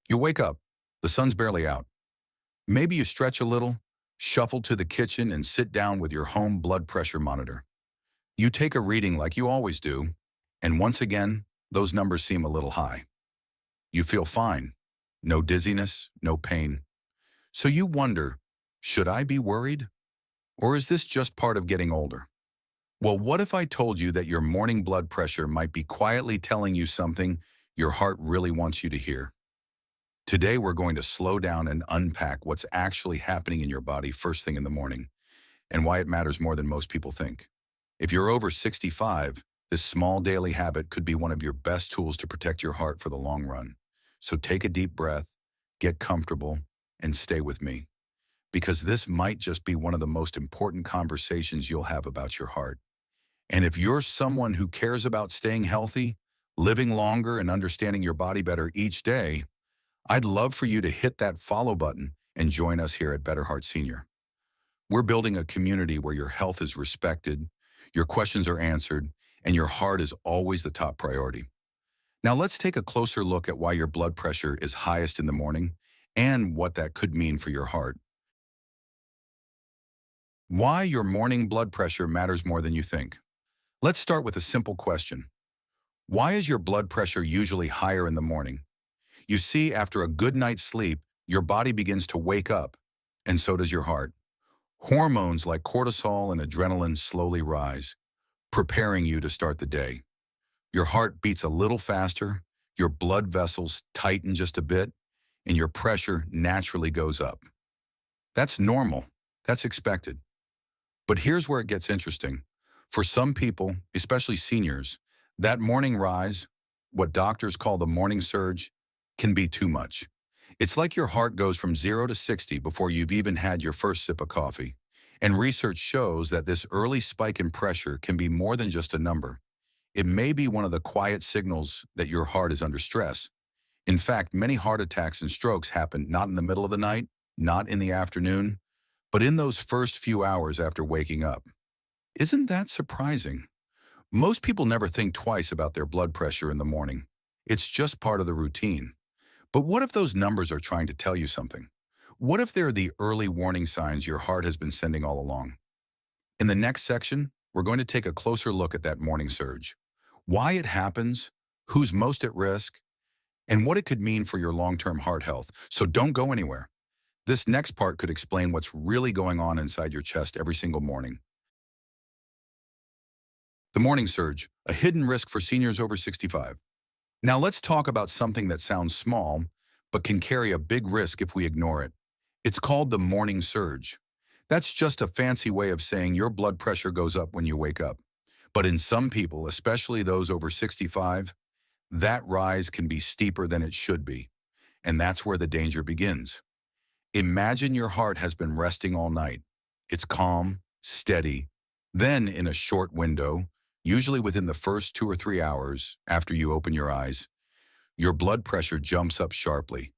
You wake up, the sun's barely out. Maybe you stretch a little, shuffle to the kitchen and sit down with your home blood pressure monitor. You take a reading like you always do, and once again, those numbers seem a little high. You feel fine. No dizziness, no pain. So you wonder, should I be worried? Or is this just part of getting older? Well, what if I told you that your morning blood pressure might be quietly telling you something your heart really wants you to hear? Today, we're going to slow down and unpack what's actually happening in your body first thing in the morning and why it matters more than most people think. If you're over 65, this small daily habit could be one of your best tools to protect your heart for the long run. So take a deep breath, get comfortable, and stay with me, because this might just be one of the most important conversations you'll have about your heart. And if you're someone who cares about staying healthy, living longer, and understanding your body better each day, I'd love for you to hit that follow button and join us here at Better Heart Senior. We're building a community where your health is respected, your questions are answered, and your heart is always the top priority. Now let's take a closer look at why your blood pressure is highest in the morning and what that could mean for your heart. Why your morning blood pressure matters more than you think. Let's start with a simple question. Why is your blood pressure usually higher in the morning? You see, after a good night's sleep, your body begins to wake up, and so does your heart. Hormones like cortisol and adrenaline slowly rise, preparing you to start the day. Your heart beats a little faster, your blood vessels tighten just a bit, and your pressure naturally goes up. That's normal. That's expected. But here's where it gets interesting. For some people, especially seniors, that morning rise, what doctors call the morning surge, can be too much. It's like your heart goes from 0 to 60 before you've even had your first sip of coffee. And research shows that this early spike in pressure can be more than just a number. It may be one of the quiet signals that your heart is under stress. In fact, many heart attacks and strokes happen not in the middle of the night, not in the afternoon, but in those first few hours after waking up. Isn't that surprising? Most people never think twice about their blood pressure in the morning. It's just part of the routine. But what if those numbers are trying to tell you something? What if they're the early warning signs your heart has been sending all along? In the next section, we're going to take a closer look at that morning surge, why it happens, who's most at risk, and what it could mean for your long-term heart health. So don't go anywhere. This next part could explain what's really going on inside your chest every single morning. The morning surge, a hidden risk for seniors over 65. Now let's talk about something that sounds small, but can carry a big risk if we ignore it. It's called the morning surge. That's just a fancy way of saying your blood pressure goes up when you wake up. But in some people, especially those over 65, that rise can be steeper than it should be. And that's where the danger begins. Imagine your heart has been resting all night. It's calm, steady. Then, in a short window, usually within the first 2 or 3 hours after you open your eyes, your blood pressure jumps up sharply.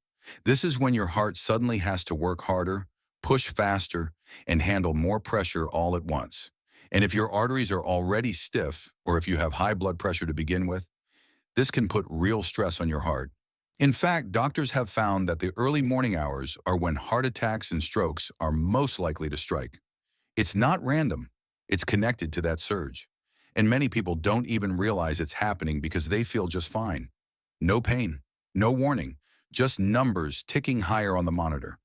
This is when your heart suddenly has to work harder, push faster, and handle more pressure all at once. And if your arteries are already stiff, or if you have high blood pressure to begin with, this can put real stress on your heart. In fact, doctors have found that the early morning hours are when heart attacks and strokes are most likely to strike. It's not random. It's connected to that surge. And many people don't even realize it's happening because they feel just fine. No pain, no warning, just numbers ticking higher on the monitor.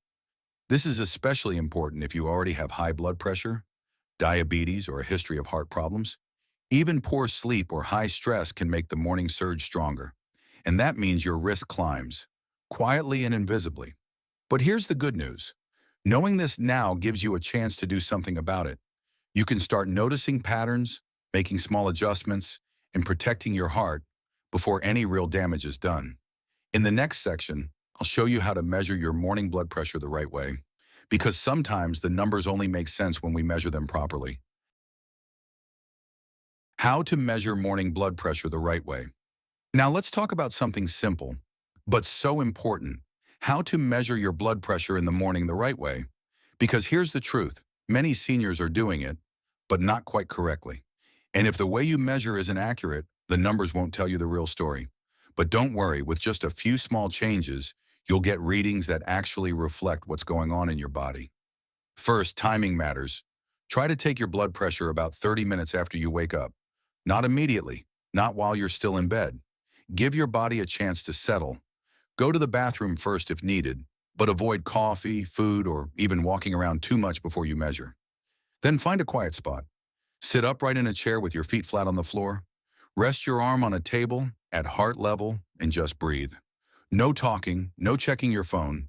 This is especially important if you already have high blood pressure, diabetes, or a history of heart problems. Even poor sleep or high stress can make the morning surge stronger. And that means your risk climbs, quietly and invisibly. But here's the good news. Knowing this now gives you a chance to do something about it. You can start noticing patterns, making small adjustments, and protecting your heart before any real damage is done. In the next section, I'll show you how to measure your morning blood pressure the right way, because sometimes the numbers only make sense when we measure them properly. How to measure morning blood pressure the right way. Now let's talk about something simple, but so important. How to measure your blood pressure in the morning the right way. Because here's the truth. Many seniors are doing it, but not quite correctly. And if the way you measure isn't accurate, the numbers won't tell you the real story. But don't worry, with just a few small changes, You'll get readings that actually reflect what's going on in your body. First, timing matters. Try to take your blood pressure about 30 minutes after you wake up. Not immediately, not while you're still in bed. Give your body a chance to settle. Go to the bathroom first if needed, but avoid coffee, food, or even walking around too much before you measure. Then find a quiet spot. Sit upright in a chair with your feet flat on the floor. Rest your arm on a table at heart level and just breathe. No talking, no checking your phone.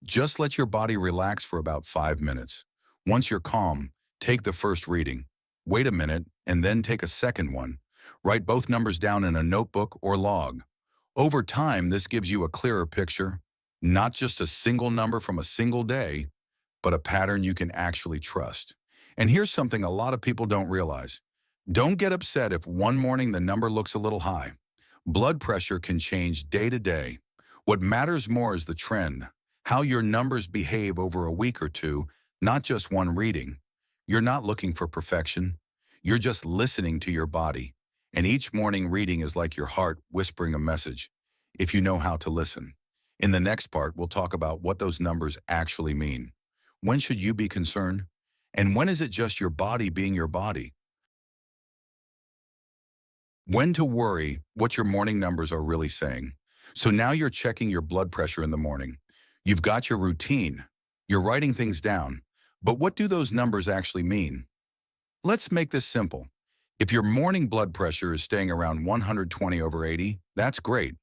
Just let your body relax for about 5 minutes. Once you're calm, take the first reading. Wait a minute and then take a second one. Write both numbers down in a notebook or log. Over time, this gives you a clearer picture, not just a single number from a single day, but a pattern you can actually trust. And here's something a lot of people don't realize. Don't get upset if one morning the number looks a little high. Blood pressure can change day to day. What matters more is the trend, how your numbers behave over a week or two, not just one reading. You're not looking for perfection. You're just listening to your body. And each morning reading is like your heart whispering a message, if you know how to listen. In the next part, we'll talk about what those numbers actually mean. When should you be concerned? And when is it just your body being your body? When to worry, what your morning numbers are really saying. So now you're checking your blood pressure in the morning. You've got your routine. You're writing things down. But what do those numbers actually mean? Let's make this simple. If your morning blood pressure is staying around 120/80, that's great.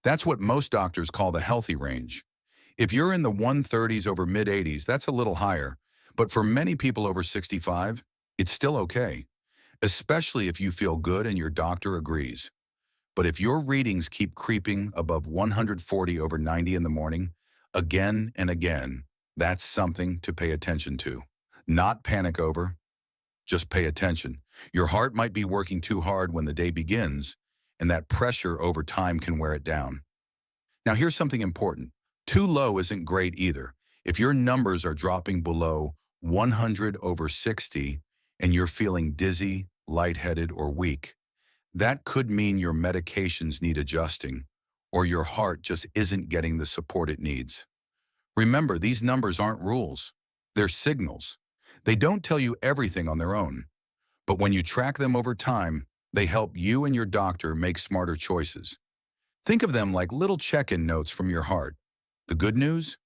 That's what most doctors call the healthy range. If you're in the 130s/mid-80s, that's a little higher. But for many people over 65, it's still okay, especially if you feel good and your doctor agrees. But if your readings keep creeping above 140/90 in the morning, again and again, that's something to pay attention to. Not panic over, just pay attention. Your heart might be working too hard when the day begins, and that pressure over time can wear it down. Now here's something important. Too low isn't great either. If your numbers are dropping below 100/60 and you're feeling dizzy, lightheaded, or weak, that could mean your medications need adjusting or your heart just isn't getting the support it needs. Remember, these numbers aren't rules. They're signals. They don't tell you everything on their own. But when you track them over time, they help you and your doctor make smarter choices. Think of them like little check-in notes from your heart. The good news?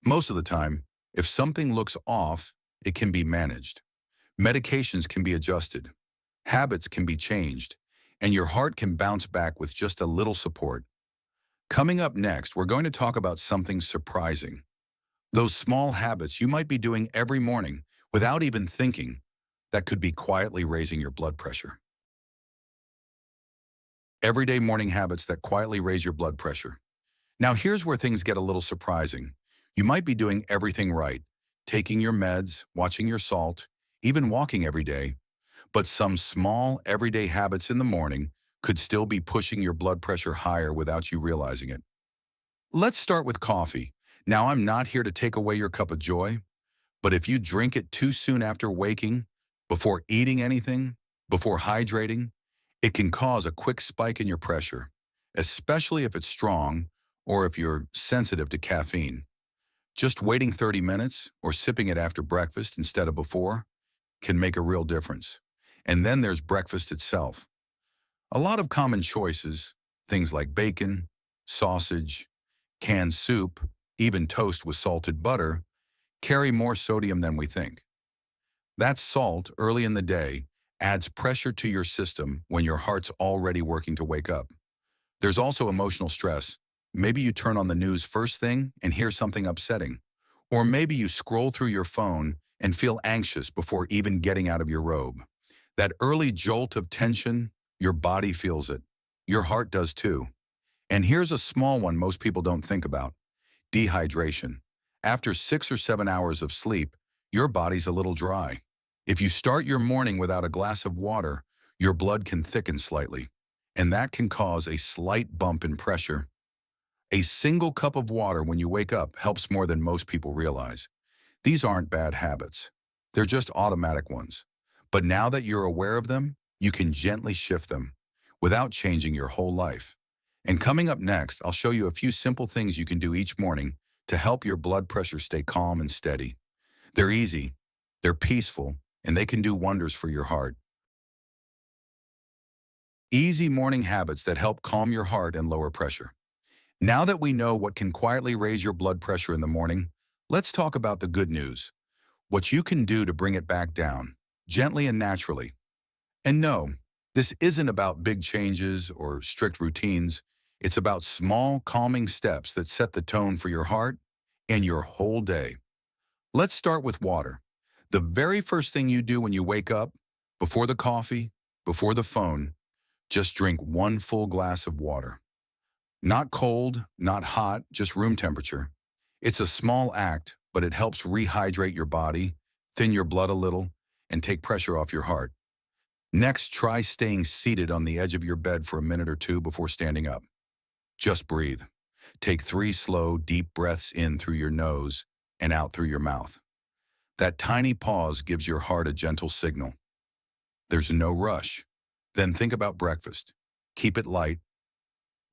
Most of the time, if something looks off, it can be managed. Medications can be adjusted. Habits can be changed. And your heart can bounce back with just a little support. Coming up next, we're going to talk about something surprising. Those small habits you might be doing every morning without even thinking that could be quietly raising your blood pressure. Everyday morning habits that quietly raise your blood pressure. Now here's where things get a little surprising. You might be doing everything right, taking your meds, watching your salt, even walking every day, but some small everyday habits in the morning could still be pushing your blood pressure higher without you realizing it. Let's start with coffee. Now I'm not here to take away your cup of joy, but if you drink it too soon after waking, before eating anything, before hydrating, it can cause a quick spike in your pressure, especially if it's strong or if you're sensitive to caffeine. Just waiting 30 minutes or sipping it after breakfast instead of before can make a real difference. And then there's breakfast itself. A lot of common choices, things like bacon, sausage, canned soup, even toast with salted butter, carry more sodium than we think. That salt early in the day adds pressure to your system when your heart's already working to wake up. There's also emotional stress. Maybe you turn on the news first thing and hear something upsetting. Or maybe you scroll through your phone and feel anxious before even getting out of your robe. That early jolt of tension, your body feels it. Your heart does too. And here's a small one most people don't think about. Dehydration. After 6 or 7 hours of sleep, your body's a little dry. If you start your morning without a glass of water, your blood can thicken slightly, and that can cause a slight bump in pressure. A single cup of water when you wake up helps more than most people realize. These aren't bad habits. They're just automatic ones. But now that you're aware of them, you can gently shift them without changing your whole life. And coming up next, I'll show you a few simple things you can do each morning to help your blood pressure stay calm and steady. They're easy, they're peaceful, and they can do wonders for your heart. Easy morning habits that help calm your heart and lower pressure. Now that we know what can quietly raise your blood pressure in the morning, let's talk about the good news. What you can do to bring it back down, gently and naturally. And no, this isn't about big changes or strict routines. It's about small, calming steps that set the tone for your heart and your whole day. Let's start with water. The very first thing you do when you wake up, before the coffee, before the phone, just drink one full glass of water. Not cold, not hot, just room temperature. It's a small act, but it helps rehydrate your body, thin your blood a little, and take pressure off your heart. Next, try staying seated on the edge of your bed for a minute or two before standing up. Just breathe. Take 3 slow, deep breaths in through your nose and out through your mouth. That tiny pause gives your heart a gentle signal. There's no rush. Then think about breakfast. Keep it light,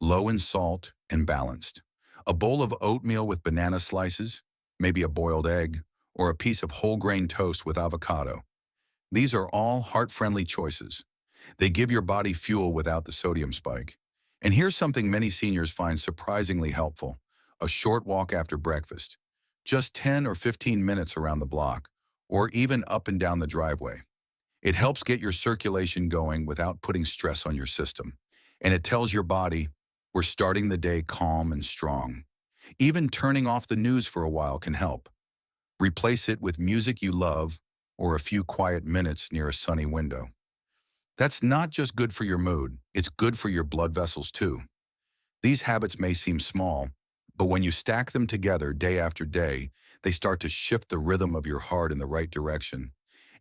low in salt, and balanced. A bowl of oatmeal with banana slices, maybe a boiled egg, or a piece of whole grain toast with avocado. These are all heart-friendly choices. They give your body fuel without the sodium spike. And here's something many seniors find surprisingly helpful: a short walk after breakfast. Just 10 or 15 minutes around the block, or even up and down the driveway. It helps get your circulation going without putting stress on your system. And it tells your body, we're starting the day calm and strong. Even turning off the news for a while can help. Replace it with music you love or a few quiet minutes near a sunny window. That's not just good for your mood, it's good for your blood vessels too. These habits may seem small, but when you stack them together day after day, they start to shift the rhythm of your heart in the right direction.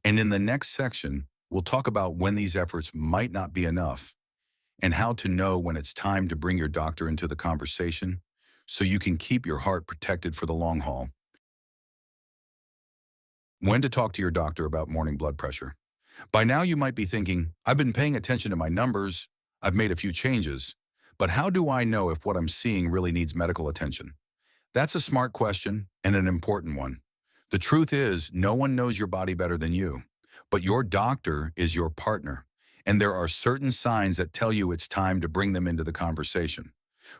And in the next section, we'll talk about when these efforts might not be enough and how to know when it's time to bring your doctor into the conversation so you can keep your heart protected for the long haul. When to talk to your doctor about morning blood pressure. By now you might be thinking, I've been paying attention to my numbers, I've made a few changes, but how do I know if what I'm seeing really needs medical attention? That's a smart question and an important one. The truth is, no one knows your body better than you, but your doctor is your partner, and there are certain signs that tell you it's time to bring them into the conversation.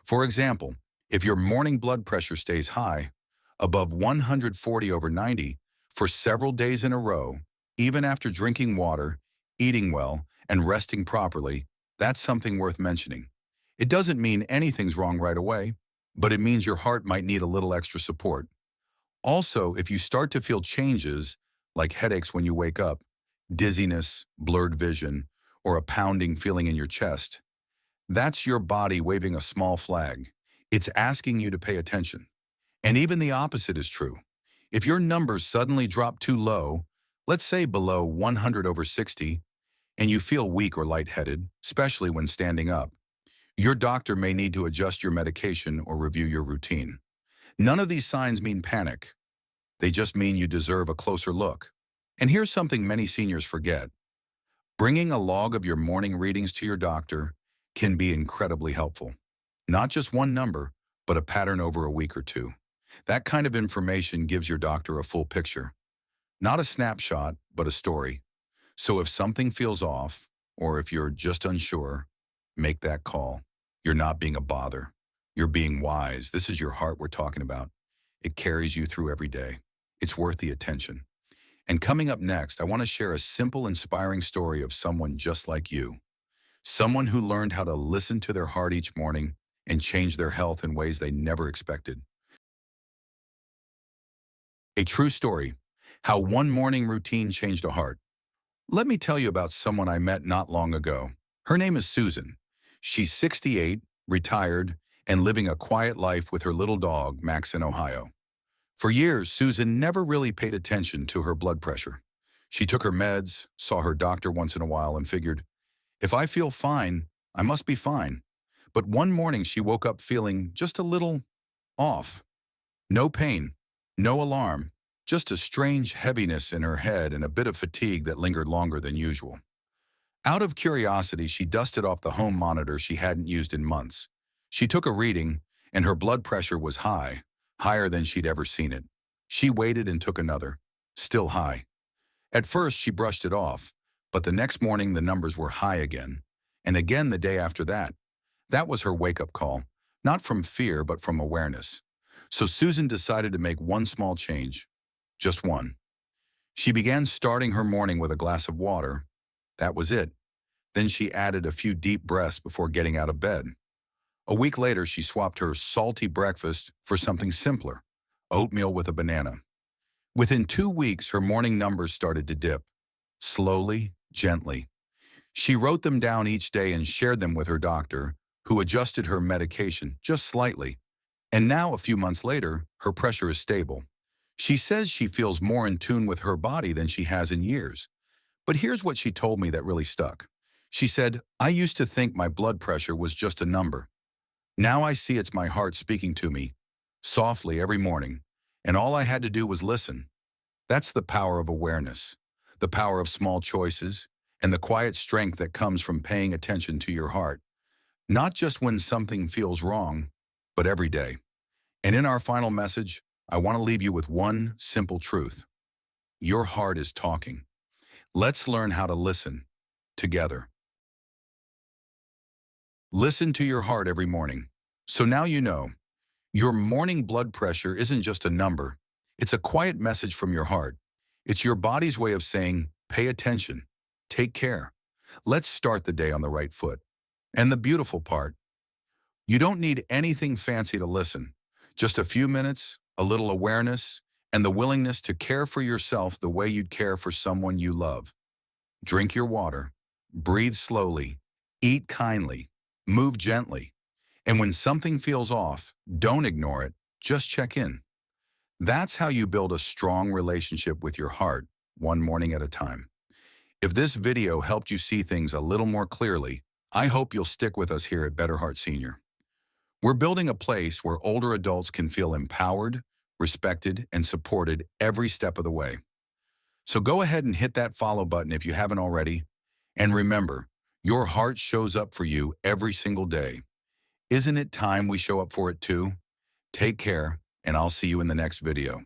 For example, if your morning blood pressure stays high, above 140/90, for several days in a row, even after drinking water, eating well, and resting properly, that's something worth mentioning. It doesn't mean anything's wrong right away, but it means your heart might need a little extra support. Also, if you start to feel changes, like headaches when you wake up, dizziness, blurred vision, or a pounding feeling in your chest, that's your body waving a small flag. It's asking you to pay attention. And even the opposite is true. If your numbers suddenly drop too low, let's say below 100/60, and you feel weak or lightheaded, especially when standing up, your doctor may need to adjust your medication or review your routine. None of these signs mean panic. They just mean you deserve a closer look. And here's something many seniors forget. Bringing a log of your morning readings to your doctor can be incredibly helpful. Not just one number, but a pattern over a week or two. That kind of information gives your doctor a full picture. Not a snapshot, but a story. So if something feels off, or if you're just unsure, make that call. You're not being a bother. You're being wise. This is your heart we're talking about. It carries you through every day. It's worth the attention. And coming up next, I want to share a simple, inspiring story of someone just like you. Someone who learned how to listen to their heart each morning and change their health in ways they never expected. A true story, how one morning routine changed a heart. Let me tell you about someone I met not long ago. Her name is Susan. She's 68, retired, and living a quiet life with her little dog, Max, in Ohio. For years, Susan never really paid attention to her blood pressure. She took her meds, saw her doctor once in a while, and figured, if I feel fine, I must be fine. But one morning she woke up feeling just a little off. No pain, no alarm, just a strange heaviness in her head and a bit of fatigue that lingered longer than usual. Out of curiosity, she dusted off the home monitor she hadn't used in months. She took a reading, and her blood pressure was high, higher than she'd ever seen it. She waited and took another, still high. At first, she brushed it off, but the next morning the numbers were high again, and again the day after that. That was her wake-up call, not from fear but from awareness. So Susan decided to make one small change, just one. She began starting her morning with a glass of water. That was it. Then she added a few deep breaths before getting out of bed. A week later, she swapped her salty breakfast for something simpler, oatmeal with a banana. Within 2 weeks, her morning numbers started to dip, slowly, gently. She wrote them down each day and shared them with her doctor, who adjusted her medication just slightly. And now, a few months later, her pressure is stable. She says she feels more in tune with her body than she has in years. But here's what she told me that really stuck. She said, "I used to think my blood pressure was just a number. Now I see it's my heart speaking to me, softly every morning, and all I had to do was listen." That's the power of awareness, the power of small choices, and the quiet strength that comes from paying attention to your heart. Not just when something feels wrong, but every day. And in our final message, I want to leave you with one simple truth. Your heart is talking. Let's learn how to listen together. Listen to your heart every morning. So now you know, your morning blood pressure isn't just a number. It's a quiet message from your heart. It's your body's way of saying, pay attention, take care. Let's start the day on the right foot. And the beautiful part, you don't need anything fancy to listen. Just a few minutes, a little awareness, and the willingness to care for yourself the way you'd care for someone you love. Drink your water, breathe slowly, eat kindly, move gently. And when something feels off, don't ignore it, just check in. That's how you build a strong relationship with your heart, one morning at a time. If this video helped you see things a little more clearly, I hope you'll stick with us here at Better Heart Senior. We're building a place where older adults can feel empowered, respected, and supported every step of the way. So go ahead and hit that follow button if you haven't already. And remember, your heart shows up for you every single day. Isn't it time we show up for it too? Take care, and I'll see you in the next video.